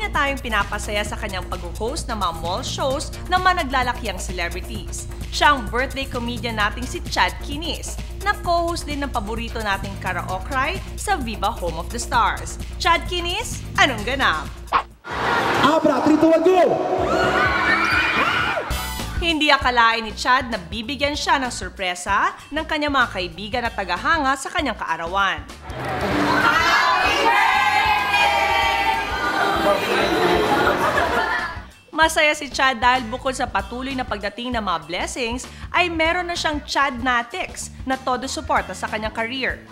na tayong pinapasaya sa kanyang pag-host ng mga mall shows ng mga naglalakiang celebrities. Siya ang birthday comedian nating si Chad Quinis, na co-host din ng paborito nating karaoke sa Viva Home of the Stars. Chad Quinis, anong ganap? Abra, 3, 2, 1, go! Hindi akalain ni Chad na bibigyan siya ng sorpresa ng kanyang mga kaibigan at tagahanga sa kanyang kaarawan. Masaya si Chad dahil bukod sa patuloy na pagdating ng mga blessings, ay meron na siyang Chadnatics na todo suporta sa kanyang career.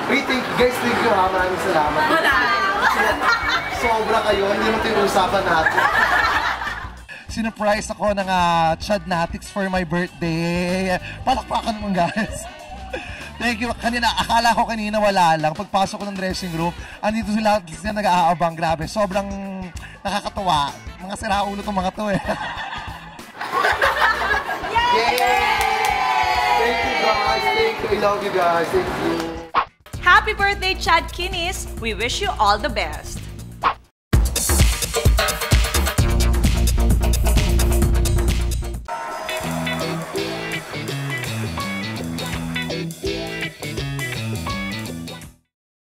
Thank you ha. Maraming salamat. Sobra kayo, hindi mo tinusapan natin. Sinurprise ako ng Chadnatics for my birthday. Palakpakan naman guys. Thank you. Akala ko kanina wala lang. Pagpasok ko ng dressing room, andito sila nag-aabang. Grabe, sobrang nakakatuwa. Mga siraulo itong mga to eh. Yay! Thank you guys. Thank you. I love you guys. Thank you. Happy birthday, Chad Quinis! We wish you all the best!